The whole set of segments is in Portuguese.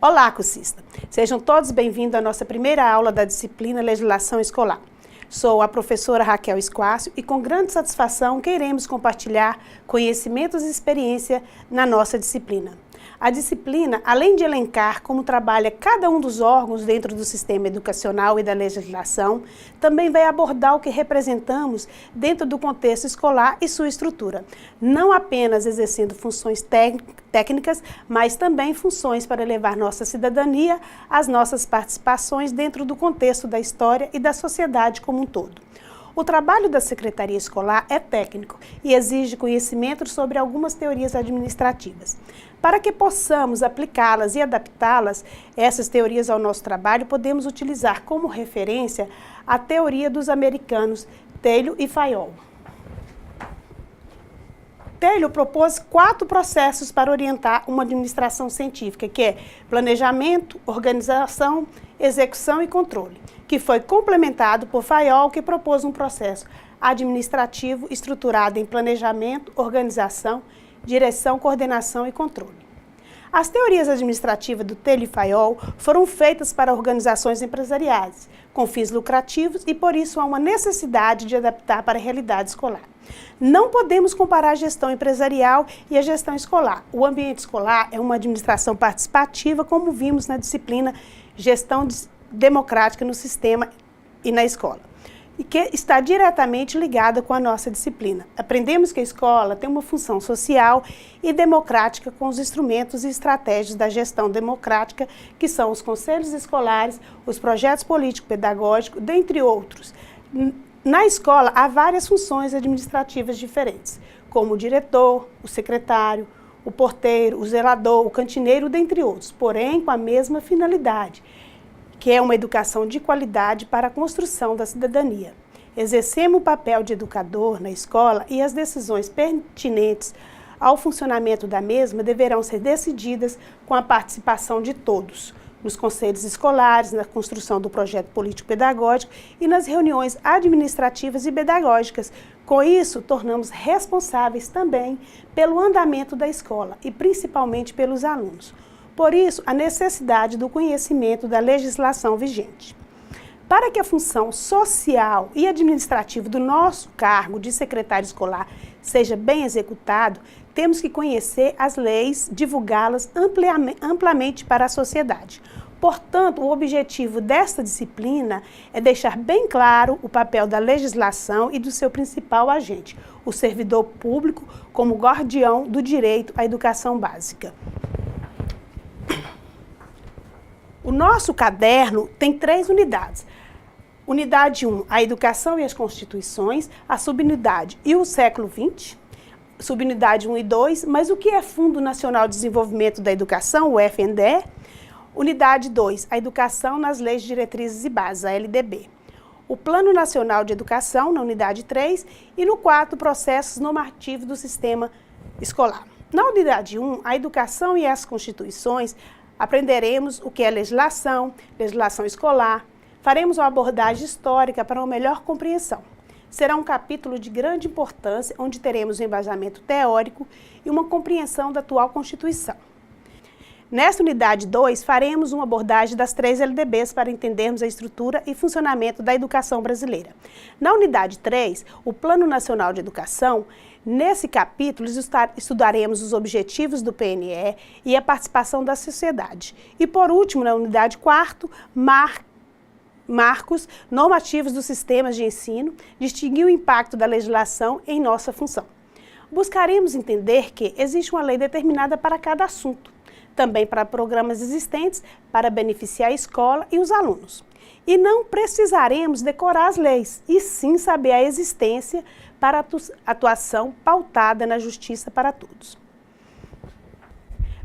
Olá, cursista! Sejam todos bem-vindos à nossa primeira aula da disciplina Legislação Escolar. Sou a professora Raquel Esquácio e com grande satisfação queremos compartilhar conhecimentos e experiência na nossa disciplina. A disciplina, além de elencar como trabalha cada um dos órgãos dentro do sistema educacional e da legislação, também vai abordar o que representamos dentro do contexto escolar e sua estrutura, não apenas exercendo funções técnicas, mas também funções para levar nossa cidadania às nossas participações dentro do contexto da história e da sociedade como um todo. O trabalho da Secretaria Escolar é técnico e exige conhecimento sobre algumas teorias administrativas. Para que possamos aplicá-las e adaptá-las, essas teorias ao nosso trabalho, podemos utilizar como referência a teoria dos americanos Taylor e Fayol. Taylor propôs 4 processos para orientar uma administração científica, que é planejamento, organização, execução e controle, que foi complementado por Fayol, que propôs um processo administrativo estruturado em planejamento, organização, direção, coordenação e controle. As teorias administrativas do Taylor e Fayol foram feitas para organizações empresariais, com fins lucrativos e, por isso, há uma necessidade de adaptar para a realidade escolar. Não podemos comparar a gestão empresarial e a gestão escolar. O ambiente escolar é uma administração participativa, como vimos na disciplina Gestão Democrática no Sistema e na Escola, e que está diretamente ligada com a nossa disciplina. Aprendemos que a escola tem uma função social e democrática com os instrumentos e estratégias da gestão democrática, que são os conselhos escolares, os projetos político-pedagógicos, dentre outros. Na escola, há várias funções administrativas diferentes, como o diretor, o secretário, o porteiro, o zelador, o cantineiro, dentre outros, porém com a mesma finalidade, que é uma educação de qualidade para a construção da cidadania. Exercemos o papel de educador na escola e as decisões pertinentes ao funcionamento da mesma deverão ser decididas com a participação de todos, nos conselhos escolares, na construção do projeto político-pedagógico e nas reuniões administrativas e pedagógicas. Com isso, tornamos responsáveis também pelo andamento da escola e principalmente pelos alunos. Por isso, a necessidade do conhecimento da legislação vigente. Para que a função social e administrativa do nosso cargo de secretário escolar seja bem executado, temos que conhecer as leis, divulgá-las amplamente para a sociedade. Portanto, o objetivo desta disciplina é deixar bem claro o papel da legislação e do seu principal agente, o servidor público, como guardião do direito à educação básica. O nosso caderno tem 3 unidades. Unidade 1, a educação e as constituições, a subunidade e o século XX, subunidade 1 e 2, mas o que é Fundo Nacional de Desenvolvimento da Educação, o FNDE? Unidade 2, a educação nas leis, diretrizes e bases, a LDB. O Plano Nacional de Educação, na unidade 3, e no 4, processos normativos do sistema escolar. Na unidade 1, a educação e as constituições, aprenderemos o que é legislação, legislação escolar, faremos uma abordagem histórica para uma melhor compreensão. Será um capítulo de grande importância, onde teremos um embasamento teórico e uma compreensão da atual Constituição. Nesta unidade 2, faremos uma abordagem das 3 LDBs para entendermos a estrutura e funcionamento da educação brasileira. Na unidade 3, o Plano Nacional de Educação, nesse capítulo estudaremos os objetivos do PNE e a participação da sociedade. E por último, na unidade 4, marcos normativos dos sistemas de ensino, distinguir o impacto da legislação em nossa função. Buscaremos entender que existe uma lei determinada para cada assunto, também para programas existentes, para beneficiar a escola e os alunos. E não precisaremos decorar as leis, e sim saber a existência para atuação pautada na justiça para todos.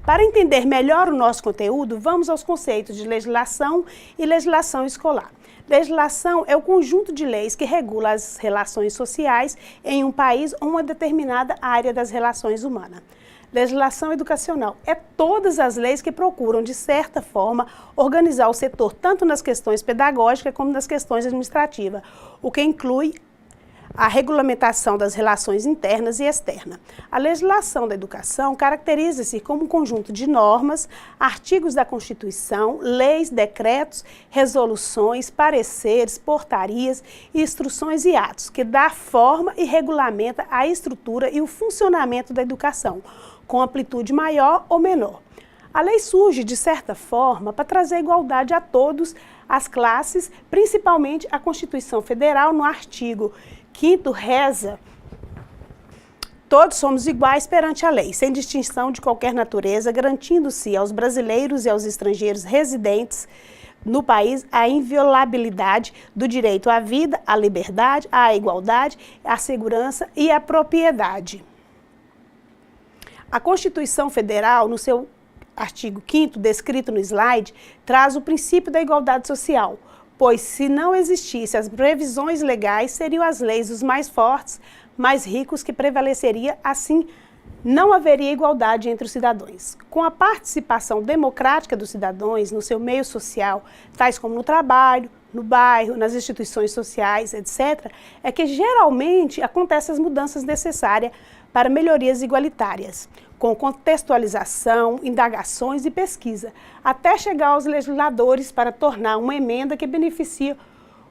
Para entender melhor o nosso conteúdo, vamos aos conceitos de legislação e legislação escolar. Legislação é o conjunto de leis que regula as relações sociais em um país ou uma determinada área das relações humanas. Legislação educacional é todas as leis que procuram, de certa forma, organizar o setor tanto nas questões pedagógicas como nas questões administrativas, o que inclui a regulamentação das relações internas e externas. A legislação da educação caracteriza-se como um conjunto de normas, artigos da Constituição, leis, decretos, resoluções, pareceres, portarias, instruções e atos, que dá forma e regulamenta a estrutura e o funcionamento da educação, com amplitude maior ou menor. A lei surge, de certa forma, para trazer igualdade a todos as classes, principalmente a Constituição Federal, no artigo 5º, reza: todos somos iguais perante a lei, sem distinção de qualquer natureza, garantindo-se aos brasileiros e aos estrangeiros residentes no país a inviolabilidade do direito à vida, à liberdade, à igualdade, à segurança e à propriedade. A Constituição Federal, no seu artigo 5º, descrito no slide, traz o princípio da igualdade social, pois se não existissem as previsões legais, seriam as leis dos mais fortes, mais ricos que prevaleceria, assim não haveria igualdade entre os cidadãos. Com a participação democrática dos cidadãos no seu meio social, tais como no trabalho, no bairro, nas instituições sociais, etc., é que geralmente acontecem as mudanças necessárias para melhorias igualitárias, com contextualização, indagações e pesquisa, até chegar aos legisladores para tornar uma emenda que beneficie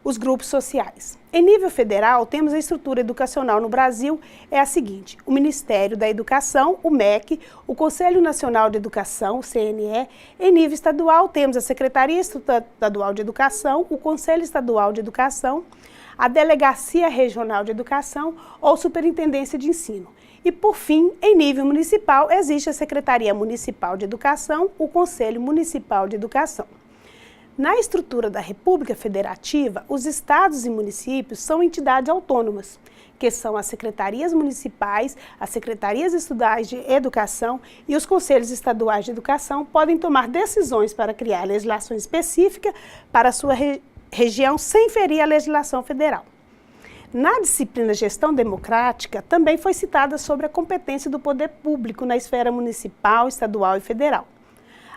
os grupos sociais. Em nível federal, temos a estrutura educacional no Brasil, é a seguinte: o Ministério da Educação, o MEC, o Conselho Nacional de Educação, o CNE. Em nível estadual, temos a Secretaria Estadual de Educação, o Conselho Estadual de Educação, a Delegacia Regional de Educação ou Superintendência de Ensino. E, por fim, em nível municipal, existe a Secretaria Municipal de Educação, o Conselho Municipal de Educação. Na estrutura da República Federativa, os estados e municípios são entidades autônomas, que são as secretarias municipais, as secretarias estaduais de educação e os conselhos estaduais de educação podem tomar decisões para criar legislação específica para a sua região sem ferir a legislação federal. Na disciplina Gestão Democrática, também foi citada sobre a competência do poder público na esfera municipal, estadual e federal.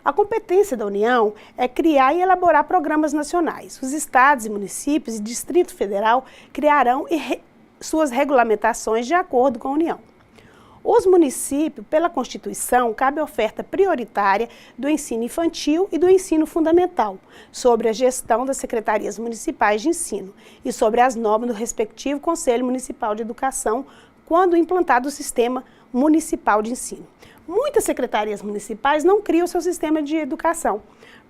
A competência da União é criar e elaborar programas nacionais. Os estados e municípios e Distrito Federal criarão suas regulamentações de acordo com a União. Os municípios, pela Constituição, cabe a oferta prioritária do ensino infantil e do ensino fundamental, sobre a gestão das secretarias municipais de ensino e sobre as normas do respectivo Conselho Municipal de Educação, quando implantado o sistema municipal de ensino. Muitas secretarias municipais não criam seu sistema de educação,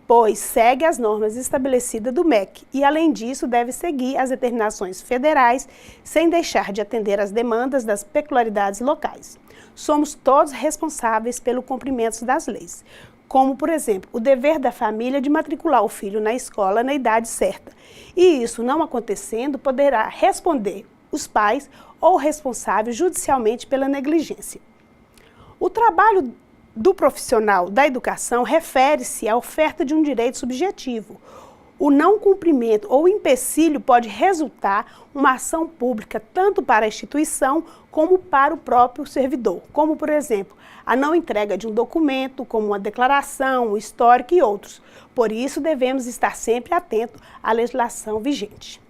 pois segue as normas estabelecidas do MEC e, além disso, deve seguir as determinações federais, sem deixar de atender às demandas das peculiaridades locais. Somos todos responsáveis pelo cumprimento das leis, como, por exemplo, o dever da família de matricular o filho na escola na idade certa. E isso não acontecendo, poderá responder os pais ou responsáveis judicialmente pela negligência. O trabalho do profissional da educação refere-se à oferta de um direito subjetivo. O não cumprimento ou empecilho pode resultar uma ação pública tanto para a instituição como para o próprio servidor, como, por exemplo, a não entrega de um documento, como uma declaração, um histórico e outros. Por isso, devemos estar sempre atentos à legislação vigente.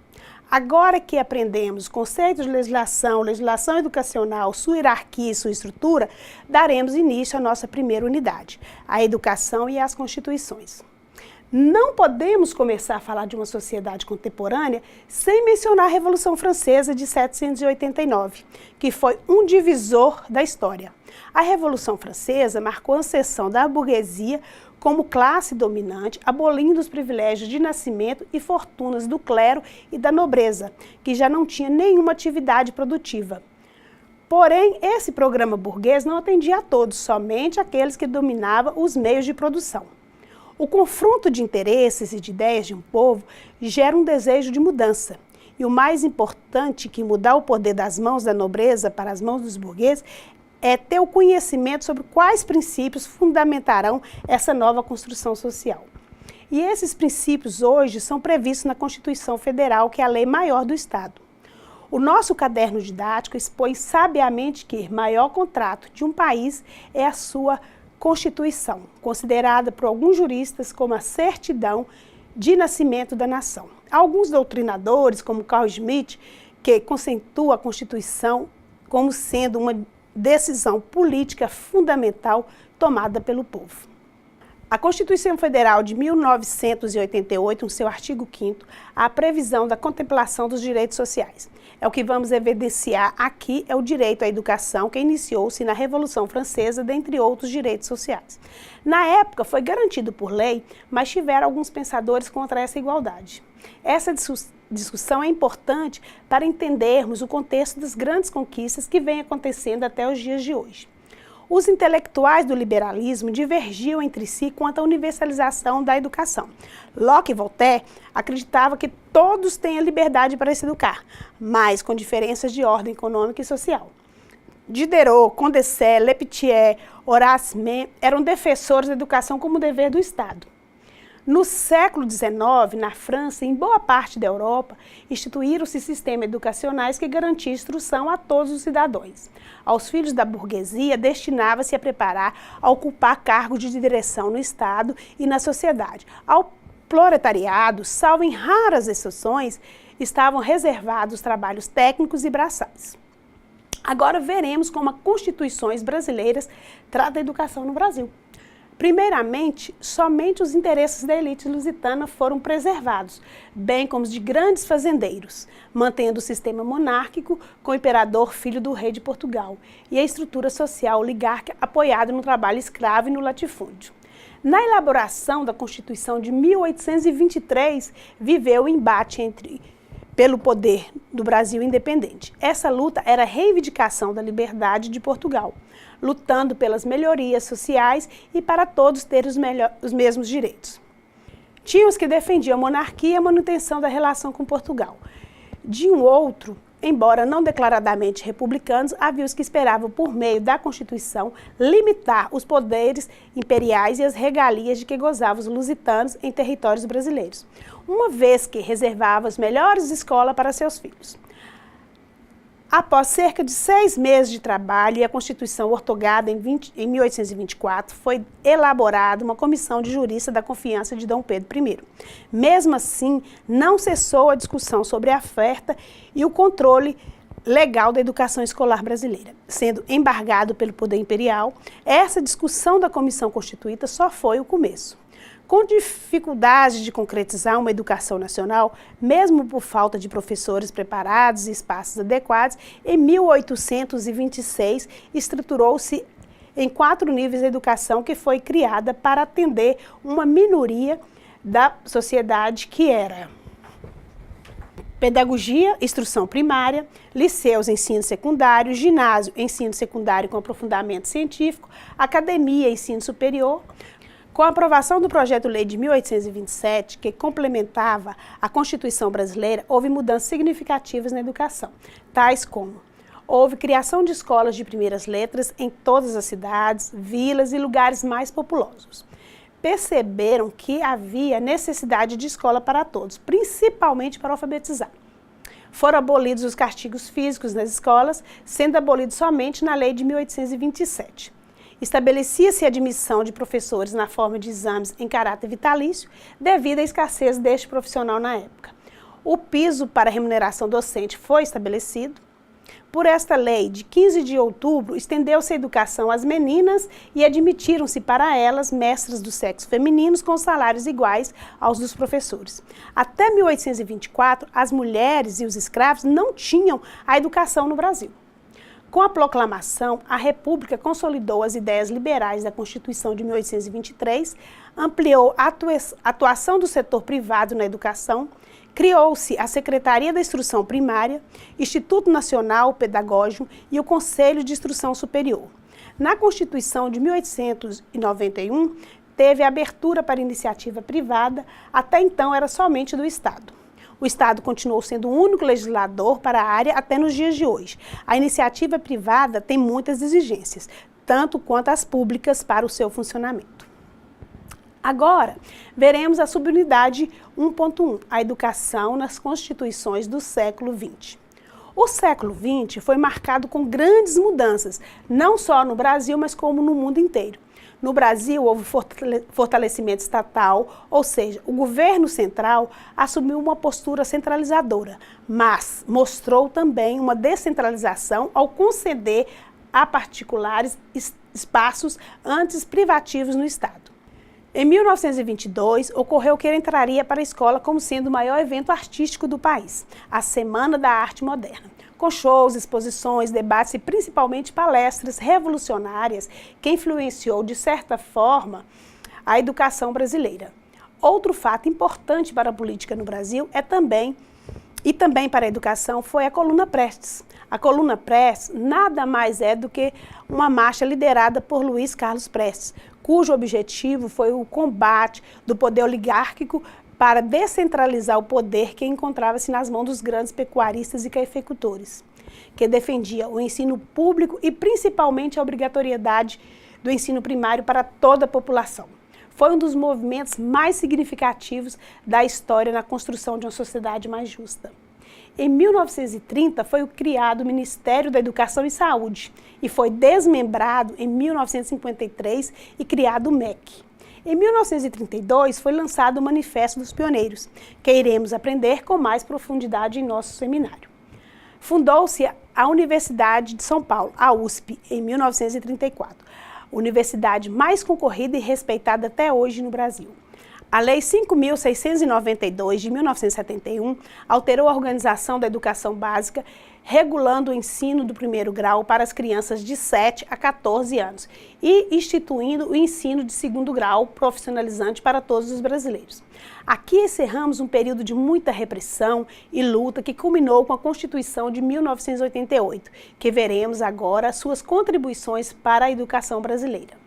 Agora que aprendemos conceitos de legislação, legislação educacional, sua hierarquia e sua estrutura, daremos início à nossa primeira unidade, a educação e as constituições. Não podemos começar a falar de uma sociedade contemporânea sem mencionar a Revolução Francesa de 1789, que foi um divisor da história. A Revolução Francesa marcou a ascensão da burguesia como classe dominante, abolindo os privilégios de nascimento e fortunas do clero e da nobreza, que já não tinha nenhuma atividade produtiva. Porém, esse programa burguês não atendia a todos, somente aqueles que dominavam os meios de produção. O confronto de interesses e de ideias de um povo gera um desejo de mudança. E o mais importante que mudar o poder das mãos da nobreza para as mãos dos burgueses é ter o conhecimento sobre quais princípios fundamentarão essa nova construção social. E esses princípios hoje são previstos na Constituição Federal, que é a lei maior do Estado. O nosso caderno didático expõe sabiamente que maior contrato de um país é a sua Constituição, considerada por alguns juristas como a certidão de nascimento da nação. Alguns doutrinadores, como Carl Schmitt, que conceitua a Constituição como sendo uma decisão política fundamental tomada pelo povo. A Constituição Federal de 1988, no seu artigo 5º, há a previsão da contemplação dos direitos sociais. É o que vamos evidenciar aqui, é o direito à educação, que iniciou-se na Revolução Francesa, dentre outros direitos sociais. Na época, foi garantido por lei, mas tiveram alguns pensadores contra essa igualdade. Essa discussão é importante para entendermos o contexto das grandes conquistas que vêm acontecendo até os dias de hoje. Os intelectuais do liberalismo divergiam entre si quanto à universalização da educação. Locke e Voltaire acreditavam que todos têm a liberdade para se educar, mas com diferenças de ordem econômica e social. Diderot, Condorcet, Lepeltier, Horace Mann eram defensores da educação como dever do Estado. No século XIX, na França e em boa parte da Europa, instituíram-se sistemas educacionais que garantiam instrução a todos os cidadãos. Aos filhos da burguesia, destinava-se a preparar a ocupar cargos de direção no Estado e na sociedade. Ao proletariado, salvo em raras exceções, estavam reservados trabalhos técnicos e braçais. Agora veremos como as constituições brasileiras tratam a educação no Brasil. Primeiramente, somente os interesses da elite lusitana foram preservados, bem como os de grandes fazendeiros, mantendo o sistema monárquico com o imperador filho do rei de Portugal e a estrutura social oligárquica apoiada no trabalho escravo e no latifúndio. Na elaboração da Constituição de 1823, viveu o embate pelo poder do Brasil independente. Essa luta era a reivindicação da liberdade de Portugal, lutando pelas melhorias sociais e para todos terem os mesmos direitos. Tinha os que defendiam a monarquia e a manutenção da relação com Portugal. De um outro, embora não declaradamente republicanos, havia os que esperavam, por meio da Constituição, limitar os poderes imperiais e as regalias de que gozavam os lusitanos em territórios brasileiros, uma vez que reservava as melhores escolas para seus filhos. Após cerca de 6 meses de trabalho e a Constituição ortogada em 1824, foi elaborada uma comissão de juristas da confiança de Dom Pedro I. Mesmo assim, não cessou a discussão sobre a oferta e o controle legal da educação escolar brasileira. Sendo embargado pelo poder imperial, essa discussão da comissão constituída só foi o começo. Com dificuldade de concretizar uma educação nacional, mesmo por falta de professores preparados e espaços adequados, em 1826 estruturou-se em 4 níveis de educação que foi criada para atender uma minoria da sociedade que era pedagogia, instrução primária, liceus, ensino secundário, ginásio, ensino secundário com aprofundamento científico, academia, ensino superior. Com a aprovação do Projeto-Lei de 1827, que complementava a Constituição brasileira, houve mudanças significativas na educação, tais como houve criação de escolas de primeiras letras em todas as cidades, vilas e lugares mais populosos. Perceberam que havia necessidade de escola para todos, principalmente para alfabetizar. Foram abolidos os castigos físicos nas escolas, sendo abolidos somente na Lei de 1827. Estabelecia-se a admissão de professores na forma de exames em caráter vitalício, devido à escassez deste profissional na época. O piso para a remuneração docente foi estabelecido. Por esta lei, de 15 de outubro, estendeu-se a educação às meninas e admitiram-se para elas mestras do sexo femininos com salários iguais aos dos professores. Até 1824, as mulheres e os escravos não tinham a educação no Brasil. Com a proclamação, a República consolidou as ideias liberais da Constituição de 1823, ampliou a atuação do setor privado na educação, criou-se a Secretaria da Instrução Primária, Instituto Nacional Pedagógico e o Conselho de Instrução Superior. Na Constituição de 1891, teve a abertura para iniciativa privada, até então era somente do Estado. O Estado continuou sendo o único legislador para a área até nos dias de hoje. A iniciativa privada tem muitas exigências, tanto quanto as públicas para o seu funcionamento. Agora, veremos a subunidade 1.1, a educação nas constituições do século XX. O século XX foi marcado com grandes mudanças, não só no Brasil, mas como no mundo inteiro. No Brasil, houve fortalecimento estatal, ou seja, o governo central assumiu uma postura centralizadora, mas mostrou também uma descentralização ao conceder a particulares espaços antes privativos no Estado. Em 1922, ocorreu o que entraria para a escola como sendo o maior evento artístico do país, a Semana da Arte Moderna, com shows, exposições, debates e principalmente palestras revolucionárias que influenciou, de certa forma, a educação brasileira. Outro fato importante para a política no Brasil também para a educação foi a Coluna Prestes. A Coluna Prestes nada mais é do que uma marcha liderada por Luiz Carlos Prestes, cujo objetivo foi o combate do poder oligárquico para descentralizar o poder que encontrava-se nas mãos dos grandes pecuaristas e cafeicultores, que defendia o ensino público e principalmente a obrigatoriedade do ensino primário para toda a população. Foi um dos movimentos mais significativos da história na construção de uma sociedade mais justa. Em 1930 foi criado o Ministério da Educação e Saúde e foi desmembrado em 1953 e criado o MEC. Em 1932 foi lançado o Manifesto dos Pioneiros, que iremos aprender com mais profundidade em nosso seminário. Fundou-se a Universidade de São Paulo, a USP, em 1934, universidade mais concorrida e respeitada até hoje no Brasil. A Lei 5.692, de 1971, alterou a organização da educação básica, regulando o ensino do primeiro grau para as crianças de 7 a 14 anos e instituindo o ensino de segundo grau profissionalizante para todos os brasileiros. Aqui encerramos um período de muita repressão e luta que culminou com a Constituição de 1988, que veremos agora suas contribuições para a educação brasileira.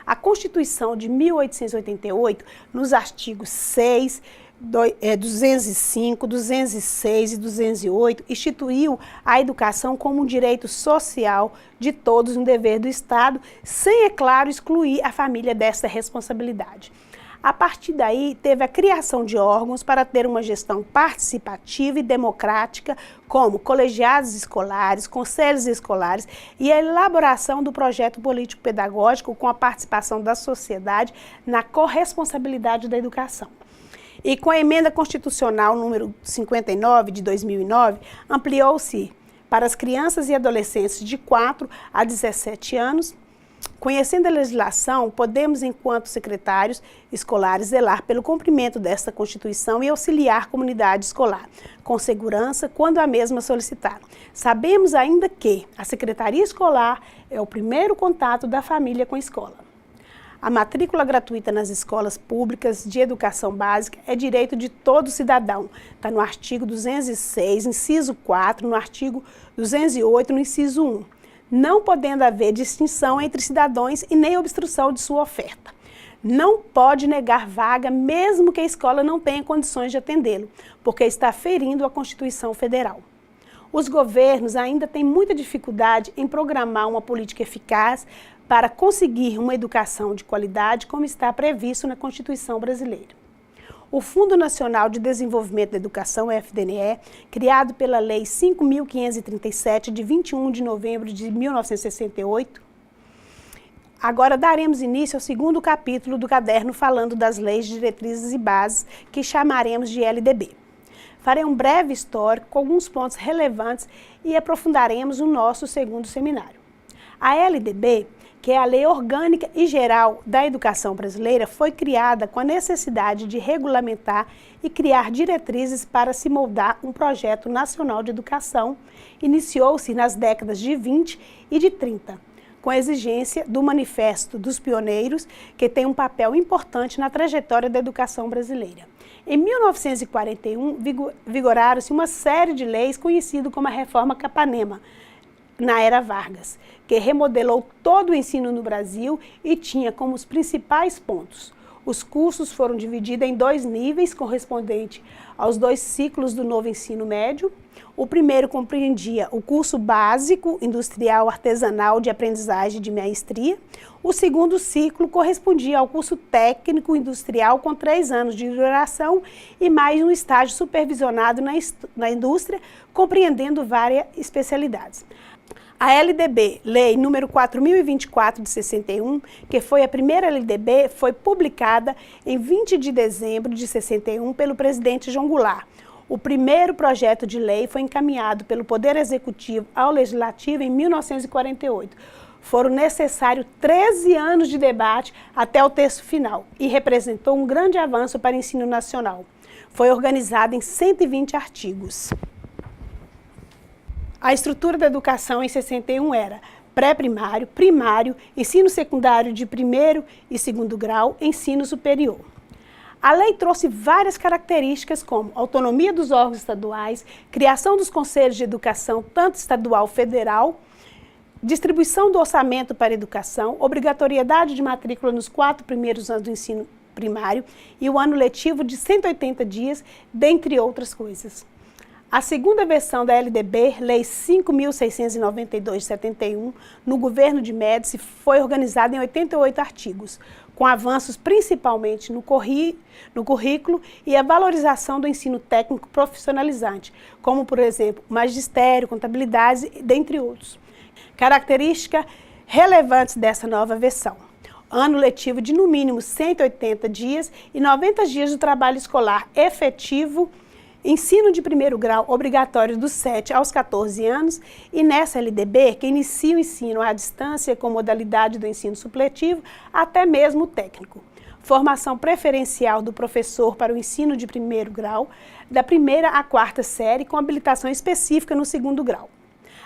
A Constituição de 1888, nos artigos 6, 205, 206 e 208, instituiu a educação como um direito social de todos, um dever do Estado, sem, é claro, excluir a família dessa responsabilidade. A partir daí, teve a criação de órgãos para ter uma gestão participativa e democrática, como colegiados escolares, conselhos escolares e a elaboração do projeto político-pedagógico com a participação da sociedade na corresponsabilidade da educação. E com a emenda constitucional número 59 de 2009, ampliou-se para as crianças e adolescentes de 4 a 17 anos. Conhecendo a legislação, podemos, enquanto secretários escolares, zelar pelo cumprimento desta Constituição e auxiliar a comunidade escolar, com segurança, quando a mesma solicitar. Sabemos ainda que a Secretaria Escolar é o primeiro contato da família com a escola. A matrícula gratuita nas escolas públicas de educação básica é direito de todo cidadão. Está no artigo 206, inciso 4, no artigo 208, no inciso 1. Não podendo haver distinção entre cidadãos e nem obstrução de sua oferta. Não pode negar vaga, mesmo que a escola não tenha condições de atendê-lo, porque está ferindo a Constituição Federal. Os governos ainda têm muita dificuldade em programar uma política eficaz para conseguir uma educação de qualidade, como está previsto na Constituição brasileira. O Fundo Nacional de Desenvolvimento da Educação, o FDNE, criado pela Lei 5.537, de 21 de novembro de 1968, agora daremos início ao segundo capítulo do caderno falando das leis, diretrizes e bases, que chamaremos de LDB. Farei um breve histórico com alguns pontos relevantes e aprofundaremos no nosso segundo seminário. A LDB, que é a Lei Orgânica e Geral da Educação Brasileira, foi criada com a necessidade de regulamentar e criar diretrizes para se moldar um projeto nacional de educação. Iniciou-se nas décadas de 20 e de 30, com a exigência do Manifesto dos Pioneiros, que tem um papel importante na trajetória da educação brasileira. Em 1941, vigoraram-se uma série de leis conhecidas como a Reforma Capanema, na era Vargas, que remodelou todo o ensino no Brasil e tinha como os principais pontos: os cursos foram divididos em 2 níveis, correspondente aos 2 ciclos do novo ensino médio. O primeiro compreendia o curso básico, industrial, artesanal, de aprendizagem de maestria. O segundo ciclo correspondia ao curso técnico industrial, com 3 anos de duração e mais um estágio supervisionado na indústria, compreendendo várias especialidades. A LDB, Lei número 4.024 de 61, que foi a primeira LDB, foi publicada em 20 de dezembro de 61 pelo presidente João Goulart. O primeiro projeto de lei foi encaminhado pelo Poder Executivo ao Legislativo em 1948. Foram necessários 13 anos de debate até o texto final e representou um grande avanço para o ensino nacional. Foi organizado em 120 artigos. A estrutura da educação em 61 era pré-primário, primário, ensino secundário de primeiro e segundo grau, ensino superior. A lei trouxe várias características como autonomia dos órgãos estaduais, criação dos conselhos de educação, tanto estadual federal, distribuição do orçamento para a educação, obrigatoriedade de matrícula nos 4 primeiros anos do ensino primário e o ano letivo de 180 dias, dentre outras coisas. A segunda versão da LDB, Lei 5.692 de 71, no governo de Médici, foi organizada em 88 artigos, com avanços principalmente no currículo e a valorização do ensino técnico profissionalizante, como, por exemplo, magistério, contabilidade, dentre outros. Características relevantes dessa nova versão: ano letivo de no mínimo 180 dias e 90 dias de trabalho escolar efetivo, ensino de primeiro grau obrigatório dos 7 aos 14 anos e nessa LDB que inicia o ensino à distância com modalidade do ensino supletivo até mesmo o técnico. Formação preferencial do professor para o ensino de primeiro grau, da primeira à quarta série com habilitação específica no segundo grau.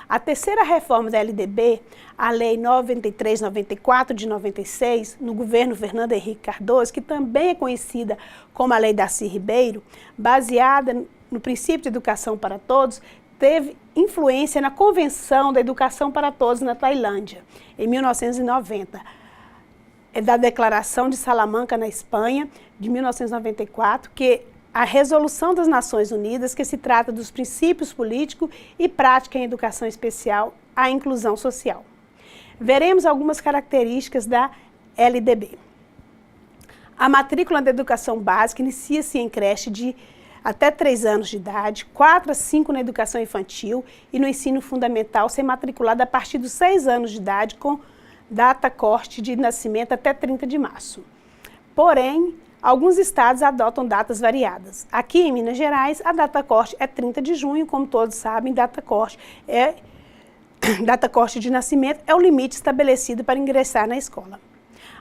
A terceira reforma da LDB, a Lei 93/94 de 96, no governo Fernando Henrique Cardoso, que também é conhecida como a Lei Darcy Ribeiro, baseada no princípio de educação para todos, teve influência na Convenção da Educação para Todos na Tailândia, em 1990. É da Declaração de Salamanca, na Espanha, de 1994, que a Resolução das Nações Unidas, que se trata dos princípios políticos e prática em educação especial, a inclusão social. Veremos algumas características da LDB. A matrícula da educação básica inicia-se em creche de até 3 anos de idade, 4 a 5 na educação infantil e no ensino fundamental ser matriculada a partir dos 6 anos de idade, com data corte de nascimento até 30 de março. Porém, alguns estados adotam datas variadas. Aqui em Minas Gerais, a data corte é 30 de junho, como todos sabem, data corte de nascimento é o limite estabelecido para ingressar na escola.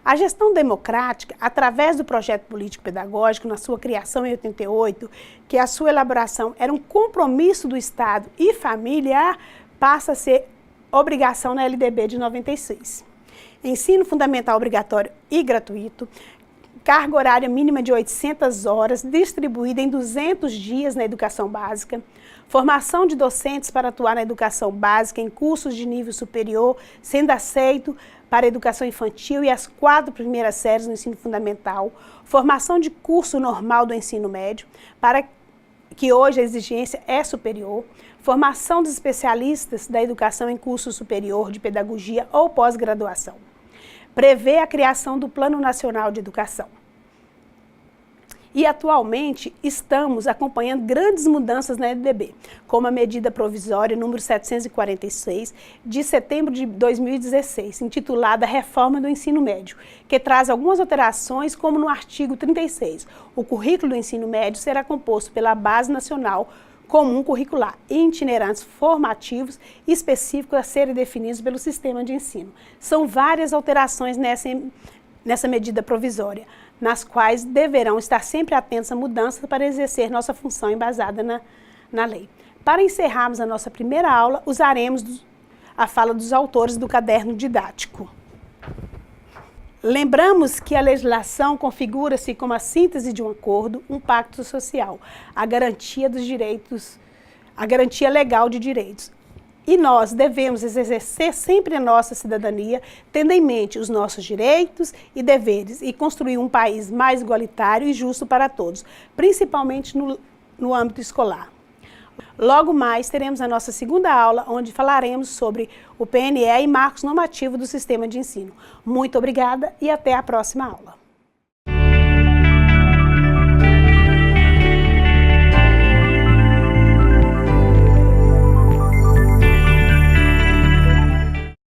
A gestão democrática, através do projeto político-pedagógico, na sua criação em 88, que a sua elaboração era um compromisso do Estado e familiar, passa a ser obrigação na LDB de 96. Ensino fundamental obrigatório e gratuito, carga horária mínima de 800 horas, distribuída em 200 dias na educação básica, formação de docentes para atuar na educação básica em cursos de nível superior, sendo aceito para a educação infantil e as 4 primeiras séries no ensino fundamental, formação de curso normal do ensino médio, para que hoje a exigência é superior, formação dos especialistas da educação em curso superior de pedagogia ou pós-graduação. Prevê a criação do Plano Nacional de Educação. E atualmente estamos acompanhando grandes mudanças na LDB, como a medida provisória número 746 de setembro de 2016, intitulada Reforma do Ensino Médio, que traz algumas alterações, como no artigo 36. O currículo do ensino médio será composto pela Base Nacional Comum Curricular e itinerantes formativos específicos a serem definidos pelo sistema de ensino. São várias alterações nessa medida provisória, nas quais deverão estar sempre atentos à mudança para exercer nossa função embasada na lei. Para encerrarmos a nossa primeira aula, usaremos a fala dos autores do caderno didático. Lembramos que a legislação configura-se como a síntese de um acordo, um pacto social, a garantia dos direitos, a garantia legal de direitos. E nós devemos exercer sempre a nossa cidadania, tendo em mente os nossos direitos e deveres e construir um país mais igualitário e justo para todos, principalmente no âmbito escolar. Logo mais teremos a nossa segunda aula, onde falaremos sobre o PNE e marcos normativos do sistema de ensino. Muito obrigada e até a próxima aula.